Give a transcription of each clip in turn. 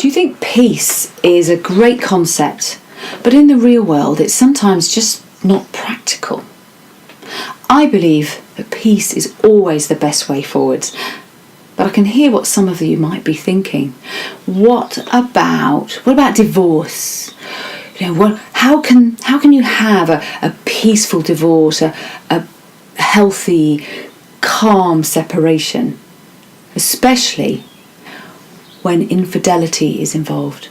Do you think peace is a great concept, but in the real world it's sometimes just not practical? I believe that peace is always the best way forwards, but I can hear what some of you might be thinking. What about divorce? How can you have a peaceful divorce, a healthy, calm separation, especially when infidelity is involved?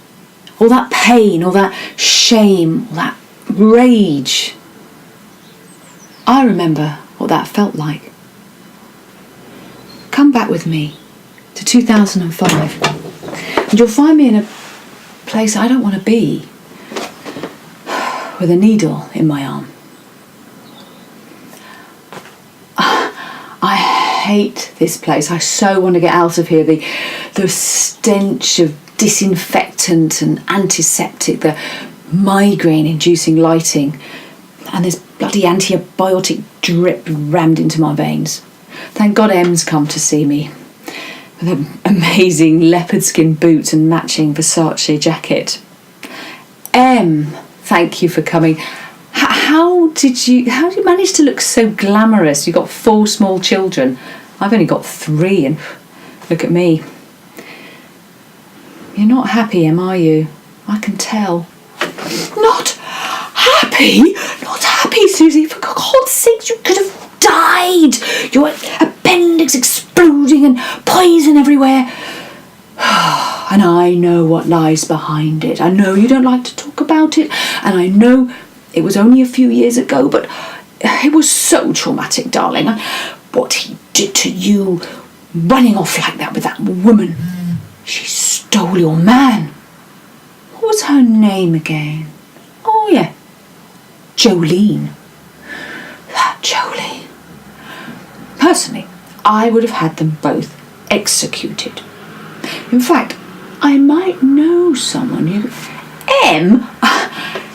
All that pain, all that shame, all that rage. I remember what that felt like. Come back with me to 2005 and you'll find me in a place I don't want to be, with a needle in my arm. I hate this place. I so want to get out of here. The stench of disinfectant and antiseptic, the migraine-inducing lighting, and this bloody antibiotic drip rammed into my veins. Thank God Em's come to see me, with an amazing leopard skin boots and matching Versace jacket. Em, thank you for coming. How did you manage to look so glamorous? You've got 4 small children. I've only got 3, and look at me. You're not happy, Em, are you? I can tell. Not happy? Not happy, Suzy. For God's sake, you could have died. Your appendix exploding and poison everywhere. And I know what lies behind it. I know you don't like to talk about it, and I know it was only a few years ago, but it was so traumatic, darling. What he did to you, running off like that with that woman. She stole your man. What was her name again? Oh, yeah. Jolene. That Jolene. Personally, I would have had them both executed. In fact, I might know someone who... Em?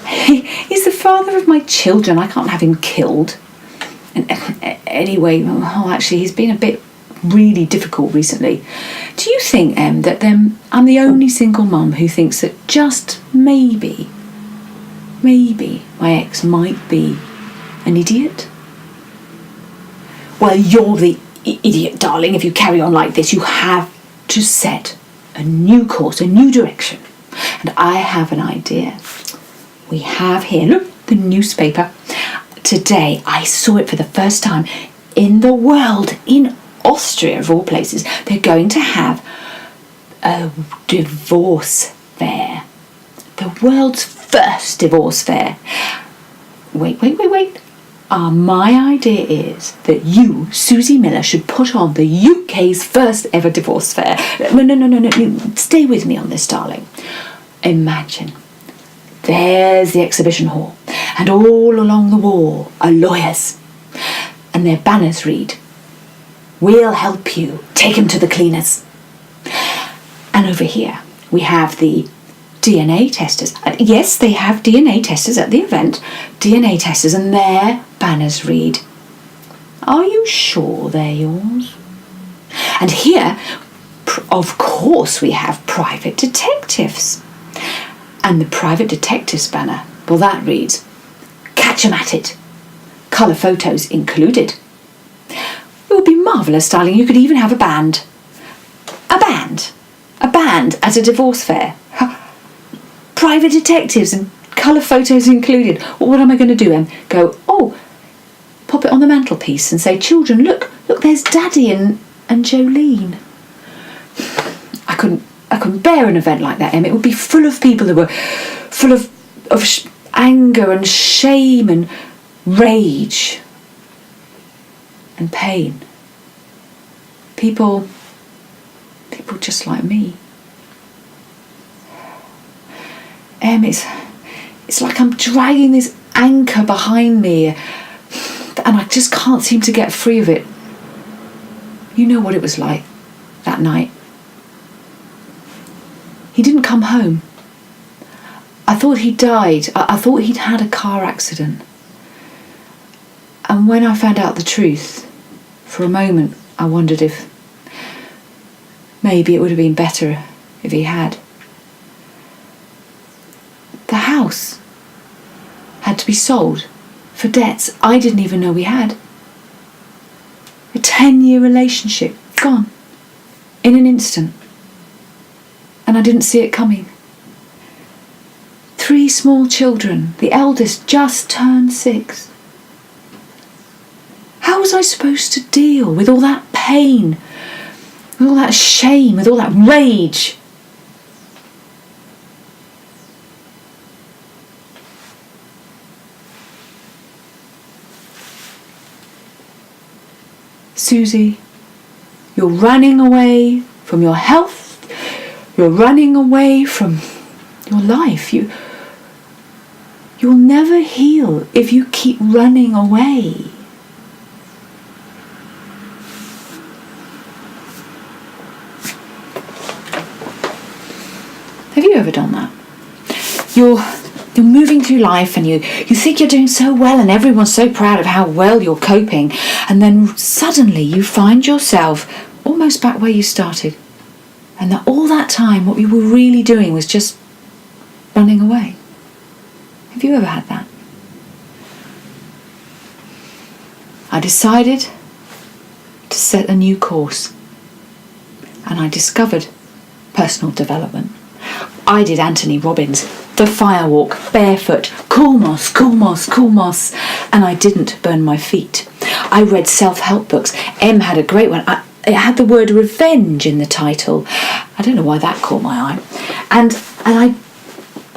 He's the father of my children. I can't have him killed. And anyway, actually, he's been a bit really difficult recently. Do you think, Em, that I'm the only single mum who thinks that just maybe my ex might be an idiot? Well, you're the idiot, darling. If you carry on like this, you have to set a new course, a new direction. And I have an idea. We have here, look, the newspaper. Today I saw it for the first time in the world, in Austria of all places. They're going to have a divorce fair. The world's first divorce fair. Wait. My idea is that you, Suzy Miller, should put on the UK's first ever divorce fair. No. Stay with me on this, darling. Imagine. There's the exhibition hall, and all along the wall are lawyers, and their banners read, "We'll help you, take him to the cleaners." And over here we have the DNA testers. Yes, they have DNA testers at the event, DNA testers, and their banners read, "Are you sure they're yours?" And here, of course, we have private detectives. And the private detectives banner, well, that reads, "Catch 'em at it. Colour photos included." It would be marvellous, darling. You could even have a band. A band at a divorce fair. Private detectives and colour photos included. Well, what am I going to do, Em? Go, pop it on the mantelpiece and say, "Children, look, there's Daddy and Jolene." I couldn't bear an event like that, Em. It would be full of people who were full of anger and shame and rage and pain. People just like me. Em, it's like I'm dragging this anchor behind me, and I just can't seem to get free of it. You know what it was like that night. He didn't come home. I thought he died. I thought he'd had a car accident. And when I found out the truth, for a moment I wondered if maybe it would have been better if he had. be sold for debts I didn't even know we had. A 10-year relationship gone in an instant, and I didn't see it coming. 3 small children, the eldest just turned 6. How was I supposed to deal with all that pain, with all that shame, with all that rage? Suzy, you're running away from your health, you're running away from your life. You'll never heal if you keep running away. Have you ever done that? You're moving through life and you think you're doing so well and everyone's so proud of how well you're coping, and then suddenly you find yourself almost back where you started, and that all that time what you were really doing was just running away. Have you ever had that? I decided to set a new course, and I discovered personal development. I did Anthony Robbins, the firewalk, barefoot, cool moss, and I didn't burn my feet. I read self-help books. Em had a great one. It had the word revenge in the title. I don't know why that caught my eye. And I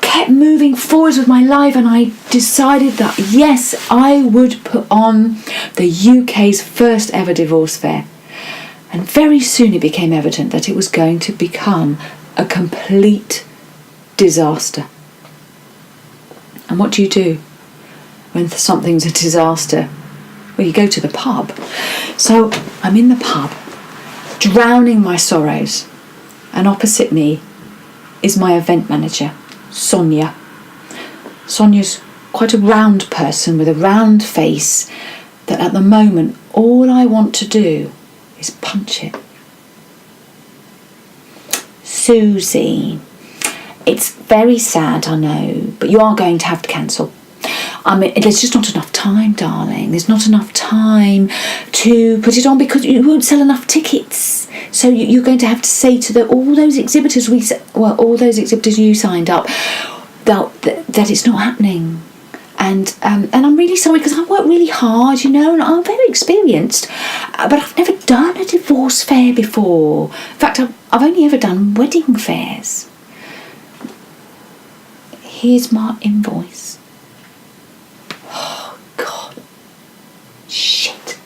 kept moving forwards with my life, and I decided that yes, I would put on the UK's first ever divorce fair. And very soon it became evident that it was going to become a complete disaster. And what do when something's a disaster? Well, you go to the pub. So I'm in the pub, drowning my sorrows, and opposite me is my event manager, Sonia. Sonia's quite a round person with a round face that at the moment all I want to do is punch it. Suzy, it's very sad, I know, but you are going to have to cancel. I mean, there's just not enough time, darling. There's not enough time to put it on because you won't sell enough tickets. So you're going to have to say to all those exhibitors you signed up that it's not happening. And I'm really sorry because I work really hard, and I'm very experienced, but I've never done a divorce fair before. In fact, I've only ever done wedding fairs. Here's my invoice. Oh, God. Shit.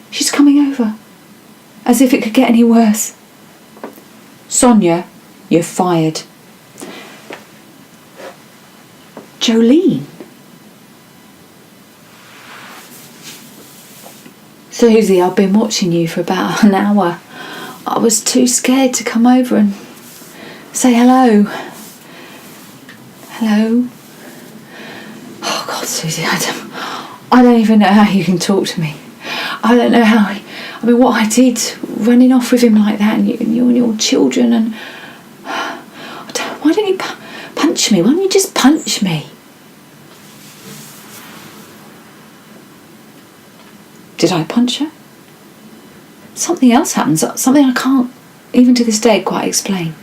She's coming over. As if it could get any worse. Sonia, you're fired. Jolene. Suzy, I've been watching you for about an hour. I was too scared to come over and say hello. Hello? Oh, God, Suzy, I don't even know how you can talk to me. I don't know how... what I did, running off with him like that, and you and your children, and... Why don't you punch me? Why don't you just punch me? Did I punch her? Something else happened, something I can't, even to this day, quite explain.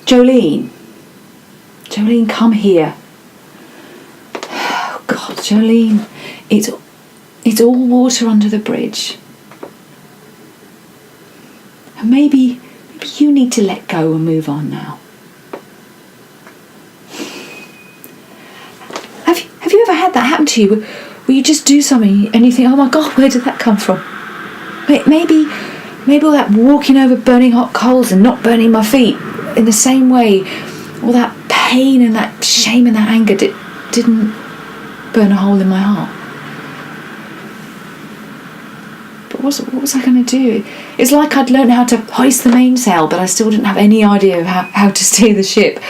Jolene, come here. Oh, God, Jolene, it's all water under the bridge. And maybe you need to let go and move on now. Have you ever had that happen to you? Where you just do something and you think, oh my God, where did that come from? Maybe all that walking over burning hot coals and not burning my feet in the same way, all that pain and that shame and that anger didn't burn a hole in my heart. But what was I going to do? It's like I'd learned how to hoist the mainsail, but I still didn't have any idea of how to steer the ship.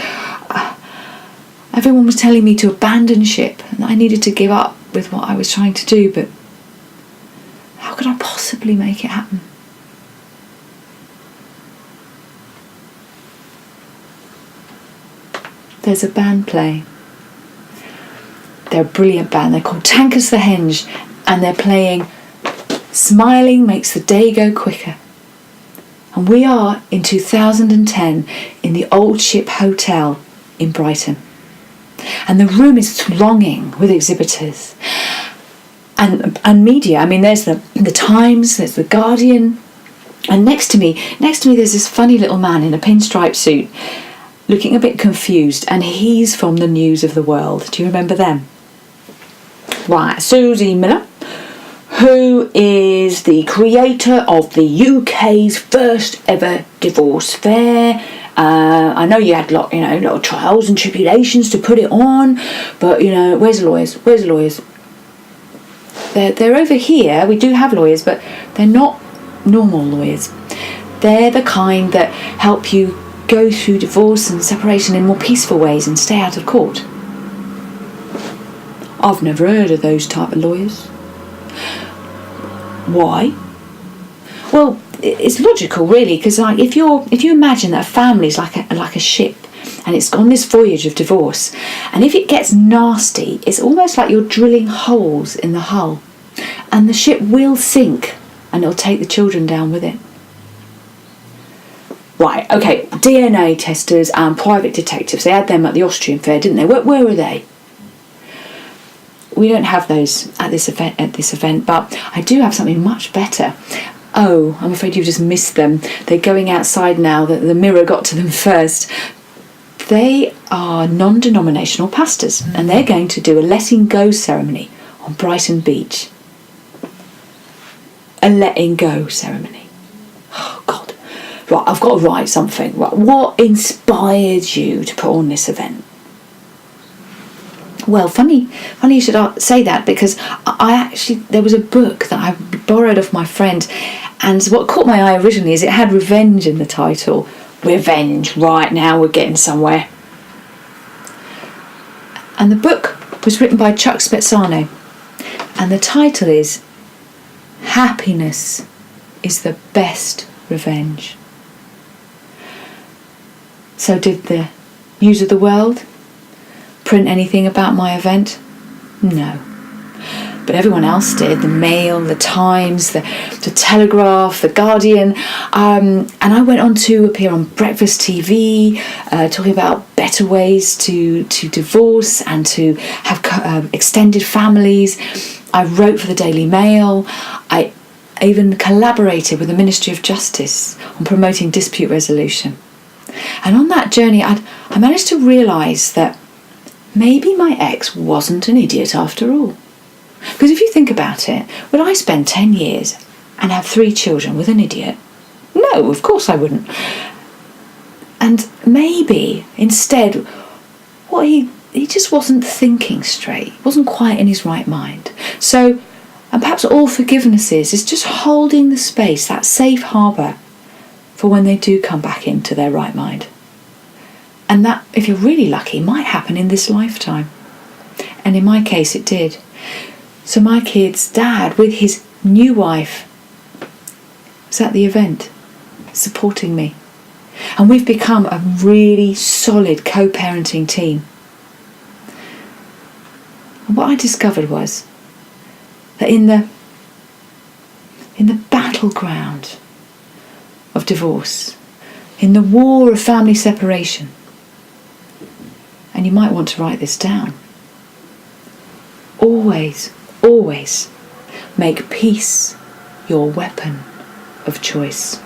Everyone was telling me to abandon ship and I needed to give up with what I was trying to do, but how could I possibly make it happen? There's a band playing. They're a brilliant band. They're called Tankers the Henge, and they're playing Smiling Makes the Day Go Quicker. And we are in 2010 in the Old Ship Hotel in Brighton. And the room is thronging with exhibitors and media. I mean, there's the Times, there's the Guardian, and next to me there's this funny little man in a pinstripe suit looking a bit confused, and he's from the News of the World. Do you remember them? Right, Suzy Miller, who is the creator of the UK's first ever divorce fair. I know you had a lot of trials and tribulations to put it on, but where's the lawyers? Where's the lawyers? They're over here. We do have lawyers, but they're not normal lawyers. They're the kind that help you go through divorce and separation in more peaceful ways and stay out of court. I've never heard of those type of lawyers. Why? Well, it's logical, really, because if you imagine that a family is like a ship, and it's on this voyage of divorce, and if it gets nasty, it's almost like you're drilling holes in the hull, and the ship will sink, and it'll take the children down with it. Right, okay, DNA testers and private detectives, they had them at the Austrian fair, didn't they? Where were they? We don't have those at this event, but I do have something much better. Oh, I'm afraid you've just missed them. They're going outside now. The Mirror got to them first. They are non-denominational pastors, and they're going to do a letting go ceremony on Brighton Beach. A letting go ceremony. Oh, God. Right, I've got to write something. Right, what inspired you to put on this event? Well, funny you should say that, because there was a book that I borrowed off my friend, and what caught my eye originally is it had revenge in the title. Revenge, right, now we're getting somewhere. And the book was written by Chuck Spezzano, and the title is Happiness is the Best Revenge. So did the News of the World print anything about my event? No. But everyone else did. The Mail, the Times, the Telegraph, the Guardian. And I went on to appear on Breakfast TV, talking about better ways to divorce and to have extended families. I wrote for the Daily Mail. I even collaborated with the Ministry of Justice on promoting dispute resolution. And on that journey, I managed to realise that maybe my ex wasn't an idiot after all. Because if you think about it, would I spend 10 years and have 3 children with an idiot? No, of course I wouldn't. And maybe instead, he just wasn't thinking straight, wasn't quite in his right mind. So, and perhaps all forgiveness is just holding the space, that safe harbour, for when they do come back into their right mind. And that, if you're really lucky, might happen in this lifetime. And in my case, it did. So my kid's dad, with his new wife, was at the event, supporting me. And we've become a really solid co-parenting team. And what I discovered was that in the battleground of divorce, in the war of family separation, and you might want to write this down, always make peace your weapon of choice.